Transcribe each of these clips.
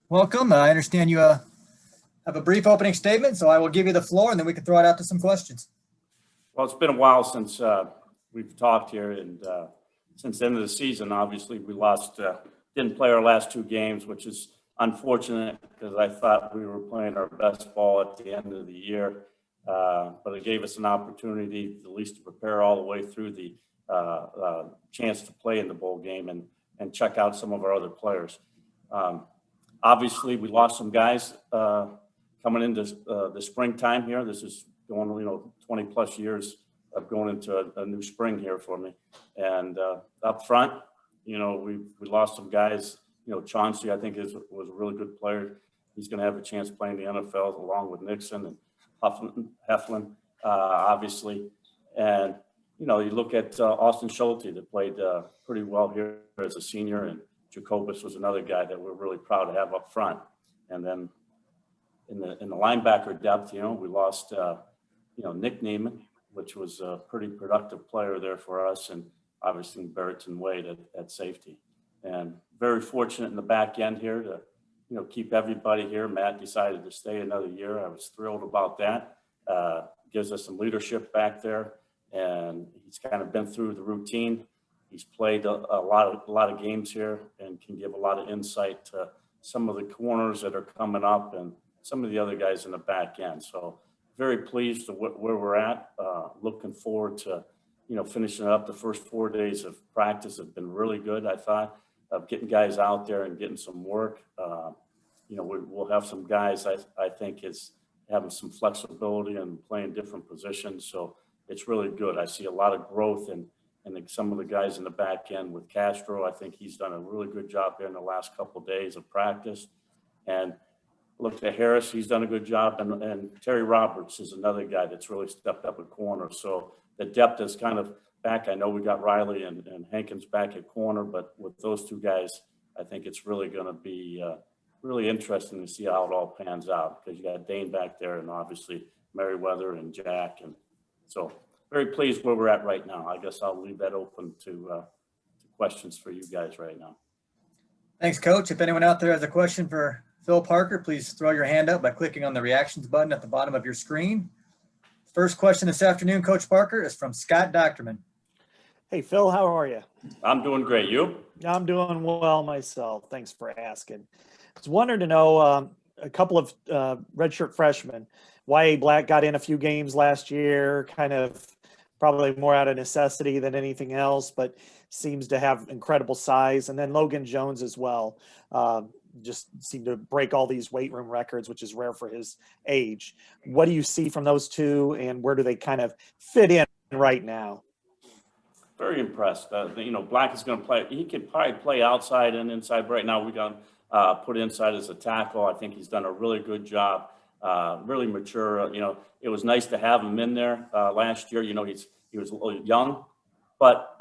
welcome. I understand you have a brief opening statement, so I will give you the floor, and then we can throw it out to some questions. Well, it's been a while since we've talked here, and since the end of the season, obviously, we didn't play our last two games, which is unfortunate because I thought we were playing our best ball at the end of the year. But it gave us an opportunity at least to prepare all the way through the chance to play in the bowl game and check out some of our other players. Obviously, we lost some guys coming into the springtime here. This is going, 20 plus years of going into a new spring here for me. And up front, we lost some guys. Chauncey, I think, was a really good player. He's going to have a chance playing the NFL along with Nixon and Heflin, obviously. And, you look at Austin Schulte that played pretty well here as a senior, and Jacobus was another guy that we're really proud to have up front. And then in the linebacker depth, we lost, Nick Neiman, which was a pretty productive player there for us, and obviously Barrington Wade at safety. And very fortunate in the back end here to, keep everybody here. Matt decided to stay another year. I was thrilled about that. Gives us some leadership back there, and he's kind of been through the routine. He's played a lot of games here and can give a lot of insight to some of the corners that are coming up and some of the other guys in the back end. So very pleased to where we're at. Looking forward to, finishing up. The first 4 days of practice have been really good, I thought, of getting guys out there and getting some work. We'll have some guys I think is having some flexibility and playing different positions. So it's really good. I see a lot of growth in some of the guys in the back end with Castro. I think he's done a really good job there in the last couple of days of practice. And look at Harris, he's done a good job. And Terry Roberts is another guy that's really stepped up at corner. So the depth is kind of back. I know we got Riley and Hankins back at corner, but with those two guys, I think it's really going to be really interesting to see how it all pans out, because you got Dane back there and obviously Merriweather and Jack. And so very pleased where we're at right now. I guess I'll leave that open to questions for you guys right now. Thanks, Coach. If anyone out there has a question for Phil Parker, please throw your hand up by clicking on the reactions button at the bottom of your screen. First question this afternoon, Coach Parker, is from Scott Docterman. Hey, Phil, how are you? I'm doing great. You? I'm doing well myself. Thanks for asking. I was wondering to know a couple of redshirt freshmen. Y.A. Black got in a few games last year, kind of probably more out of necessity than anything else, but seems to have incredible size. And then Logan Jones as well. Just seemed to break all these weight room records, which is rare for his age. What do you see from those two, and where do they kind of fit in right now? Very impressed. Black is going to play. He can probably play outside and inside. Right now, we got put inside as a tackle. I think he's done a really good job. Really mature. It was nice to have him in there last year. He was a little young, but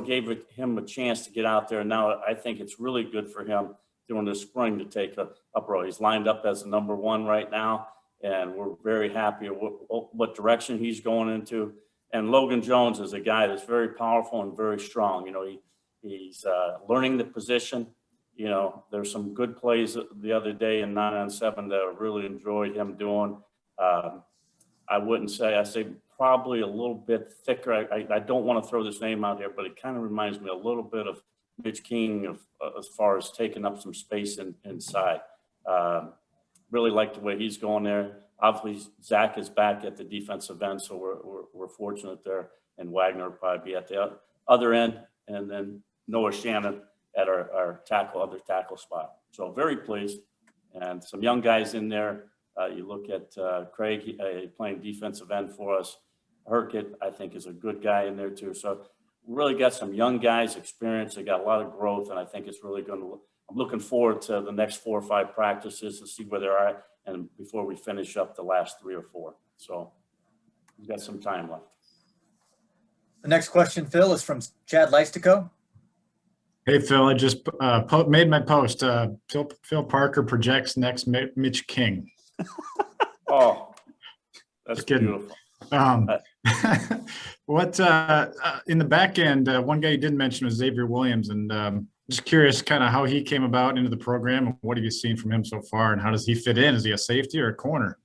gave him a chance to get out there. Now I think it's really good for him during the spring to take a up row. He's lined up as the number one right now, and we're very happy with what direction he's going into. And Logan Jones is a guy that's very powerful and very strong. He's learning the position. There's some good plays the other day in 9-on-7 that I really enjoyed him doing. I wouldn't say, I say probably a little bit thicker. I don't want to throw this name out here, but it kind of reminds me a little bit of Mitch King as far as taking up some space inside. Really like the way he's going there. Obviously, Zach is back at the defensive end, so we're fortunate there. And Wagoner will probably be at the other end, and then Noah Shannon at our other tackle spot. So very pleased. And some young guys in there. You look at Craig playing defensive end for us. Herkett, I think, is a good guy in there too. So really got some young guys, experience. They got a lot of growth, and I think it's really going to. I'm looking forward to the next 4 or 5 practices to see where they're at, and before we finish up the last 3 or 4. So we've got some time left. The next question, Phil, is from Chad Leistico. Hey, Phil, I just made my post. Phil Parker projects next Mitch King. Oh, that's beautiful. What in the back end, one guy you didn't mention was Xavier Williams, and just curious kind of how he came about into the program and what have you seen from him so far and how does he fit in? Is he a safety or a corner?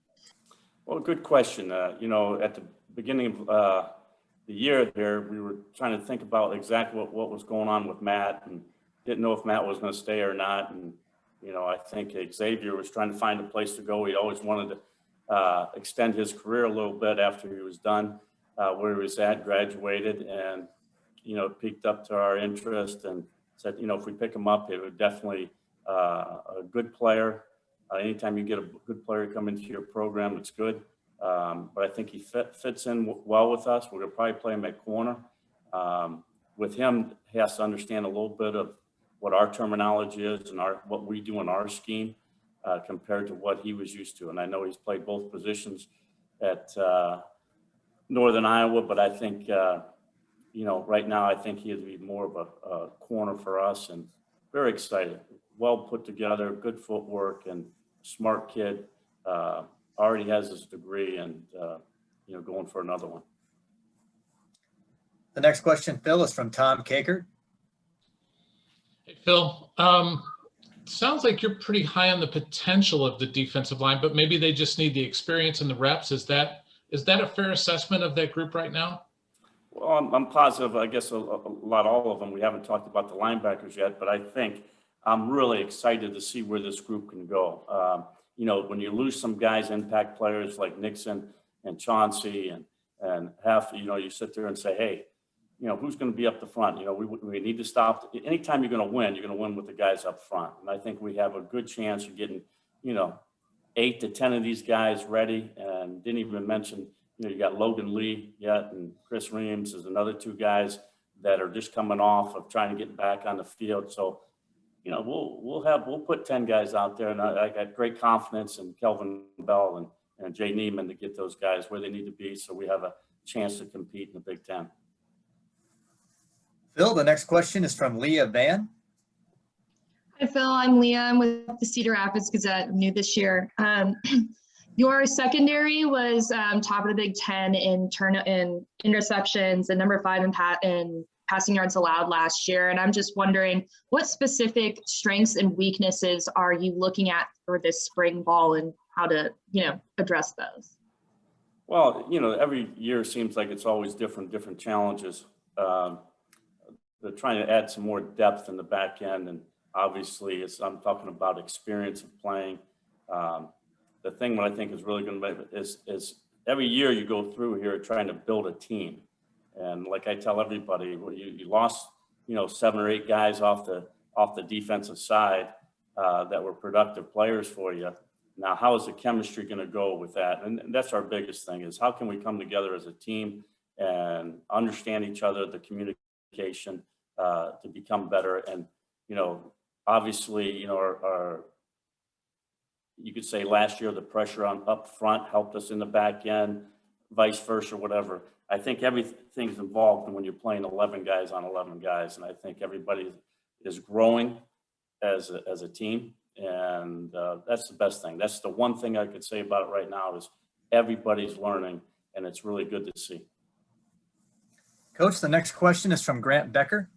Well, good question. You know, at the beginning of the year there, we were trying to think about exactly what was going on with Matt and didn't know if Matt was going to stay or not. And, you know, I think Xavier was trying to find a place to go. He always wanted to extend his career a little bit after he was done where he was at, graduated, and, you know, piqued up to our interest and said, you know, if we pick him up, it would definitely a good player. Anytime you get a good player come into your program, it's good. But I think he fits in well with us. We're going to probably play him at corner. With him, he has to understand a little bit of what our terminology is and what we do in our scheme compared to what he was used to. And I know he's played both positions at Northern Iowa, but I think, you know, right now I think he'd be more of a corner for us, and very excited. Well put together, good footwork, and smart kid. Already has his degree and, you know, going for another one. The next question, Phil, is from Tom Kakert. Hey, Phil. Sounds like you're pretty high on the potential of the defensive line, but maybe they just need the experience and the reps. Is that a fair assessment of that group right now? Well, I'm positive. I guess all of them. We haven't talked about the linebackers yet, but I think I'm really excited to see where this group can go. You know, when you lose some guys, impact players like Nixon and Chauncey and half, you know, you sit there and say, hey, you know, who's going to be up the front? You know, we need to stop. Anytime you're going to win with the guys up front. And I think we have a good chance of getting, you know, 8 to 10 of these guys ready. And didn't even mention, you know, you got Logan Lee yet, and Chris Reams is another 2 guys that are just coming off of trying to get back on the field. So, you know, we'll put 10 guys out there, and I got great confidence in Kelvin Bell and Jay Neiman to get those guys where they need to be, so we have a chance to compete in the Big Ten. Phil, the next question is from Leah Van. Hi, Phil. I'm Leah. I'm with the Cedar Rapids Gazette, new this year. Your secondary was top of the Big Ten in interceptions and number 5 in passing yards allowed last year. And I'm just wondering, what specific strengths and weaknesses are you looking at for this spring ball and how to, you know, address those? Well, you know, every year seems like it's always different challenges. They're trying to add some more depth in the back end. And obviously, I'm talking about experience of playing. The thing that I think is really going to be is every year you go through here trying to build a team. And like I tell everybody, well, you lost, you know, 7 or 8 guys off the defensive side that were productive players for you. Now, how is the chemistry going to go with that? And that's our biggest thing, is how can we come together as a team and understand each other, the communication to become better. And, you know, obviously, you know, you could say last year the pressure on up front helped us in the back end, vice versa, whatever. I think everything's involved when you're playing 11 guys on 11 guys. And I think everybody is growing as a team. And that's the best thing. That's the one thing I could say about it right now, is everybody's learning, and it's really good to see. Coach, the next question is from Grant Becker.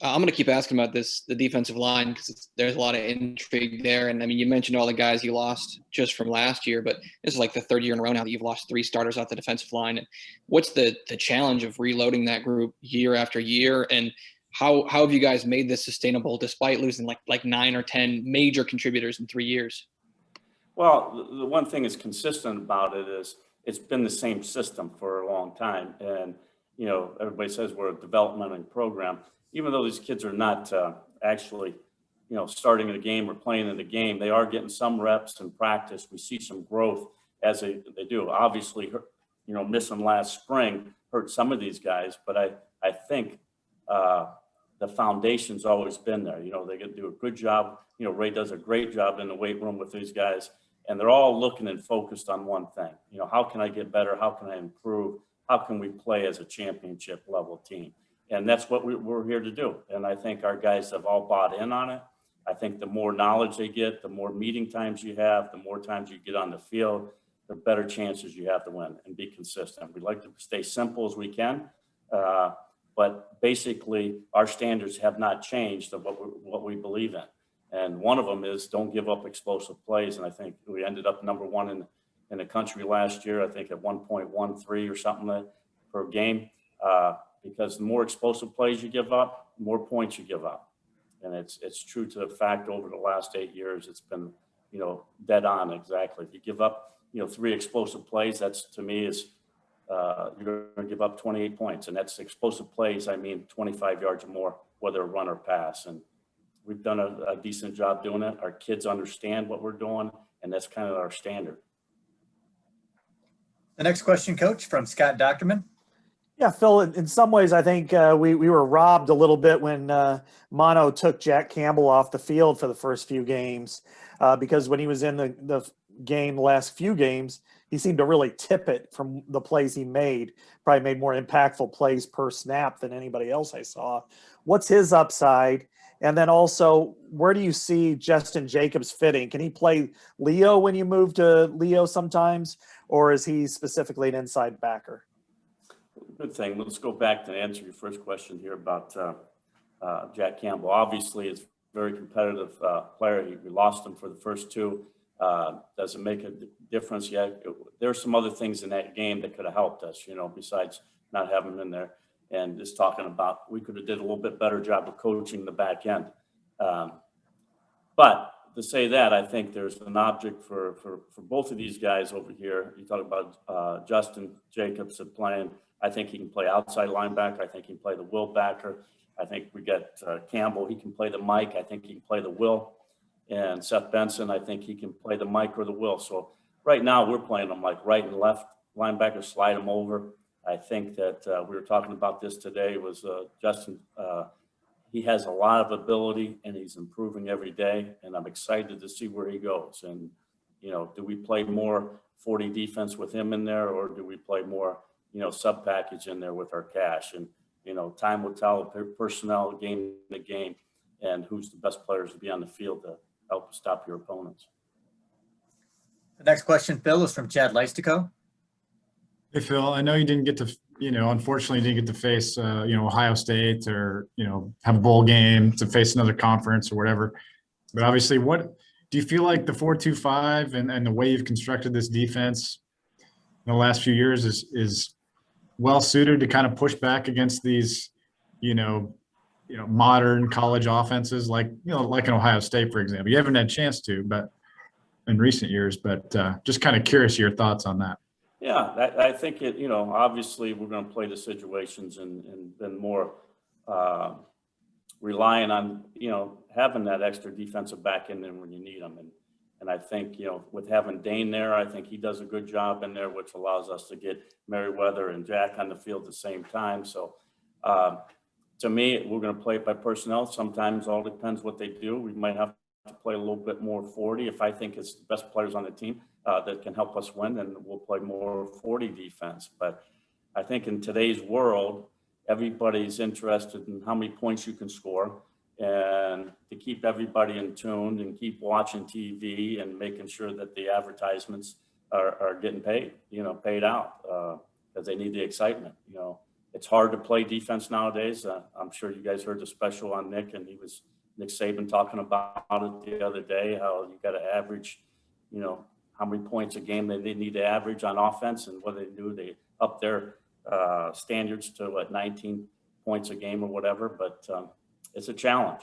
I'm going to keep asking about the defensive line, because there's a lot of intrigue there. And I mean, you mentioned all the guys you lost just from last year, but this is like the 3rd year in a row now that you've lost 3 starters off the defensive line. And what's the challenge of reloading that group year after year? And how have you guys made this sustainable despite losing like 9 or 10 major contributors in 3 years? Well, the one thing that's consistent about it is it's been the same system for a long time. And, you know, everybody says we're a developmental program. Even though these kids are not actually, you know, starting in a game or playing in the game, they are getting some reps and practice. We see some growth as they do. Obviously, you know, missing last spring hurt some of these guys, but I think the foundation's always been there. You know, they get to do a good job. You know, Ray does a great job in the weight room with these guys, and they're all looking and focused on one thing. You know, how can I get better? How can I improve? How can we play as a championship level team? And that's what we're here to do. And I think our guys have all bought in on it. I think the more knowledge they get, the more meeting times you have, the more times you get on the field, the better chances you have to win and be consistent. We like to stay simple as we can. but basically our standards have not changed of what we believe in. And one of them is don't give up explosive plays. And I think we ended up number one in the country last year, I think at 1.13 or something per game, because the more explosive plays you give up, the more points you give up. And it's true to the fact over the last 8 years, it's been, dead on exactly. If you give up, 3 explosive plays, that's to me is you're going to give up 28 points. And that's explosive plays, I mean 25 yards or more, whether a run or pass. And we've done a decent job doing it. Our kids understand what we're doing, and that's kind of our standard. The next question, Coach, from Scott Docterman. Yeah, Phil, in some ways, I think we were robbed a little bit when Mono took Jack Campbell off the field for the first few games because when he was in the game, the last few games, he seemed to really tip it from the plays he made, probably made more impactful plays per snap than anybody else I saw. What's his upside? And then also, where do you see Justin Jacobs fitting? Can he play Leo when you move to Leo sometimes, or is he specifically an inside backer? Good thing. Let's go back to answer your first question here about Jack Campbell. Obviously, it's a very competitive player. We lost him for the first 2. Doesn't make a difference yet. There are some other things in that game that could have helped us, besides not having him in there. And just talking about, we could have did a little bit better job of coaching the back end. But to say that, I think there's an object for both of these guys over here. You talk about Justin Jacobs playing. I think he can play outside linebacker. I think he can play the will backer. I think we got Campbell. He can play the Mike. I think he can play the will. And Seth Benson, I think he can play the Mike or the will. So right now we're playing them like right and left linebacker, slide them over. I think that we were talking about this today was Justin. He has a lot of ability and he's improving every day. And I'm excited to see where he goes. And, do we play more 40 defense with him in there, or do we play more, sub package in there with our cash? And, time will tell, personnel game to game, and who's the best players to be on the field to help stop your opponents. The next question, Phil, is from Chad Leistico. Hey, Phil, I know you didn't get to, unfortunately didn't get to face, Ohio State or, have a bowl game to face another conference or whatever. But obviously, what do you feel like the 4-2-5 and the way you've constructed this defense in the last few years is well suited to kind of push back against these, modern college offenses like an Ohio State, for example? You haven't had a chance to, but in recent years, but just kind of curious your thoughts on that. Yeah, I think it, obviously we're going to play the situations and then more relying on, having that extra defensive back in there when you need them. And I think, with having Dane there, I think he does a good job in there, which allows us to get Merriweather and Jack on the field at the same time. So to me, we're going to play it by personnel. Sometimes all depends what they do. We might have to play a little bit more 40. If I think it's the best players on the team that can help us win, then we'll play more 40 defense. But I think in today's world, everybody's interested in how many points you can score, and to keep everybody in tune and keep watching TV and making sure that the advertisements are getting paid, paid out because they need the excitement. It's hard to play defense nowadays. I'm sure you guys heard the special on Nick, and Nick Saban talking about it the other day, how you got to average, how many points a game they need to average on offense, and what they do, they up their standards to 19 points a game or whatever. But it's a challenge.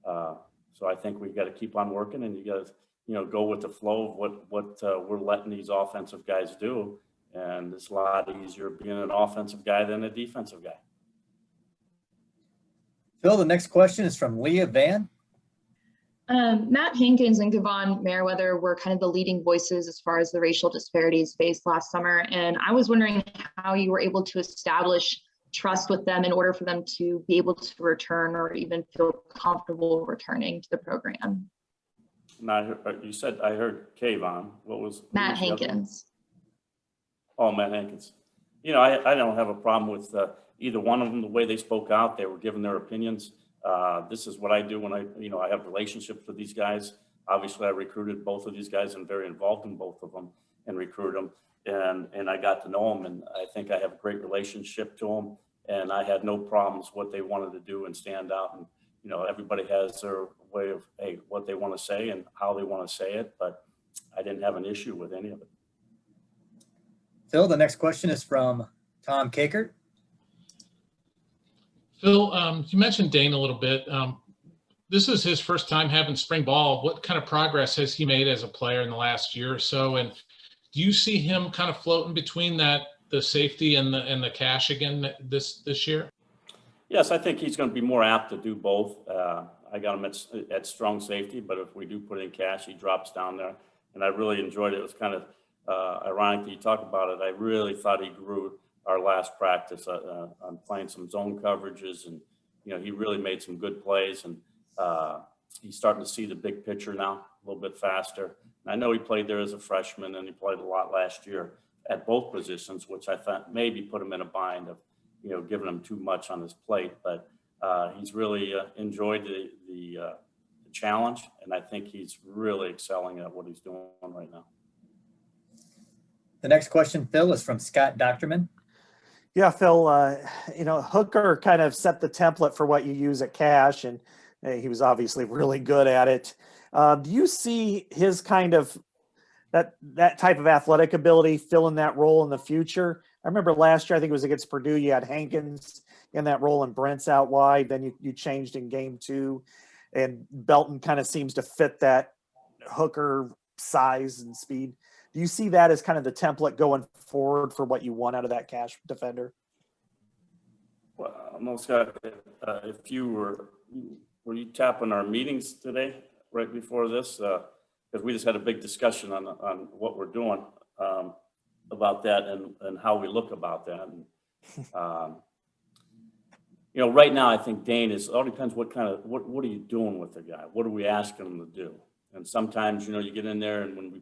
So I think we've got to keep on working, and you got to, go with the flow of what we're letting these offensive guys do. And it's a lot easier being an offensive guy than a defensive guy. Phil, the next question is from Leah Van. Matt Hankins and Kevon Merriweather were kind of the leading voices as far as the racial disparities faced last summer. And I was wondering how you were able to establish trust with them in order for them to be able to return or even feel comfortable returning to the program. Now, you said, I heard Kevon. What was Matt Hankins? Oh, Matt Hankins. I don't have a problem with either one of them. The way they spoke out, they were giving their opinions. This is what I do when I have relationships with these guys. Obviously, I recruited both of these guys and very involved in both of them and recruited them. And I got to know them, and I think I have a great relationship to them. and I had no problems what they wanted to do and stand out. And, you know, everybody has their way of, hey, what they want to say and how they want to say it, but I didn't have an issue with any of it. Phil, the next question is from Tom Kakert. Phil, you mentioned Dane a little bit. This is his first time having spring ball. What kind of progress has he made as a player in the last year or so? And do you see him kind of floating between the safety and the cash again this year? Yes, I think he's going to be more apt to do both. I got him at strong safety, but if we do put in cash, he drops down there. And I really enjoyed it. It was kind of ironic that you talk about it. I really thought he grew our last practice on playing some zone coverages, and you know, he really made some good plays, and he's starting to see the big picture now a little bit faster. And I know he played there as a freshman, and he played a lot last year at both positions, which I thought maybe put him in a bind of, you know, giving him too much on his plate. But he's really enjoyed the challenge, and I think he's really excelling at what he's doing right now. The next question, Phil, is from Scott Docterman. Yeah, Phil, you know, Hooker kind of set the template for what you use at cash, and he was obviously really good at it. Do you see his kind of that type of athletic ability filling that role in the future? I remember last year, I think it was against Purdue, you had Hankins in that role and Brent's out wide. Then you changed in game 2, and Belton kind of seems to fit that Hooker size and speed. Do you see that as kind of the template going forward for what you want out of that cash defender? Well, most Scott, if you were you tapping our meetings today right before this? Because we just had a big discussion on what we're doing about that and how we look about that. And, you know, right now I think Dane it all depends what are you doing with the guy? What are we asking him to do? And sometimes, you know, you get in there, and when we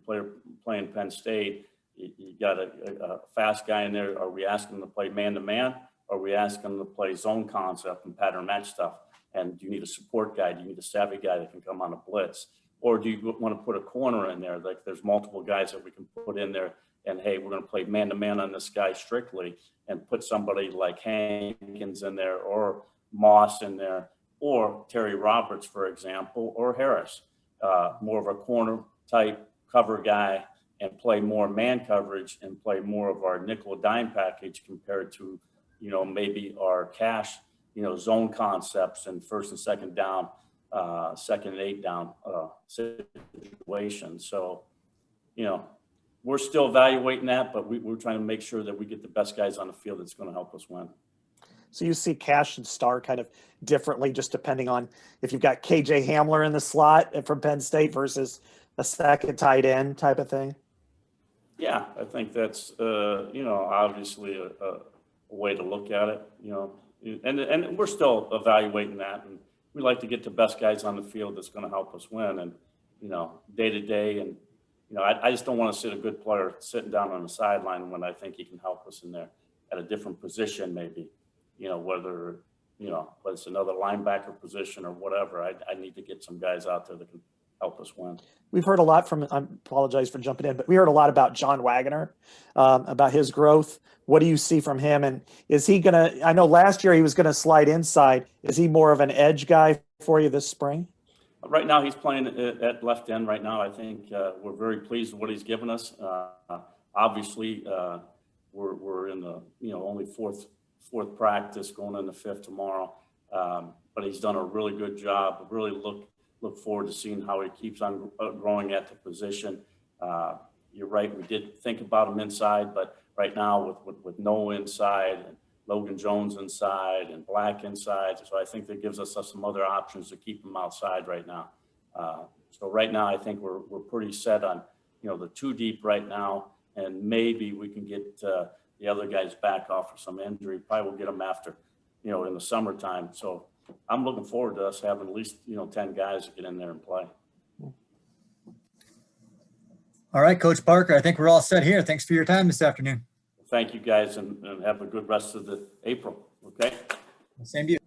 playing Penn State, you got a fast guy in there. Are we asking him to play man-to-man? Or are we asking him to play zone concept and pattern match stuff? And do you need a support guy? Do you need a savvy guy that can come on a blitz? Or do you want to put a corner in there? Like there's multiple guys that we can put in there, and hey, we're going to play man-to-man on this guy strictly, and put somebody like Hankins in there, or Moss in there, or Terry Roberts, for example, or Harris. More of a corner type cover guy, and play more man coverage and play more of our nickel dime package compared to, you know, maybe our cash, you know, zone concepts and first and second down, second and 8 down situation. So, you know, we're still evaluating that, but we're trying to make sure that we get the best guys on the field that's going to help us win. So you see Cash and Star kind of differently, just depending on if you've got KJ Hamler in the slot from Penn State versus a second tight end type of thing? Yeah, I think that's, you know, obviously a way to look at it, you know, and we're still evaluating that. And we like to get the best guys on the field that's going to help us win. And, you know, day to day. And, you know, I just don't want to sit a good player sitting down on the sideline when I think he can help us in there at a different position, maybe. You know, whether it's another linebacker position or whatever, I need to get some guys out there that can help us win. We've heard a lot from, I apologize for jumping in, but we heard a lot about John Wagoner, about his growth. What do you see from him? And is he going to, I know last year he was going to slide inside. Is he more of an edge guy for you this spring? Right now he's playing at left end right now. I think we're very pleased with what he's given us. Obviously, we're in the, you know, only fourth practice, going into 5th tomorrow. But he's done a really good job. Really look forward to seeing how he keeps on growing at the position. You're right, we did think about him inside, but right now with Noah inside and Logan Jones inside and Black inside, so I think that gives us some other options to keep him outside right now. So right now I think we're pretty set on, you know, the 2 deep right now, and maybe we can get the other guys back off of some injury. Probably we'll get them after, you know, in the summertime. So I'm looking forward to us having at least, you know, 10 guys to get in there and play. All right, Coach Parker, I think we're all set here. Thanks for your time this afternoon. Thank you guys, and have a good rest of the April. Okay. Same to you.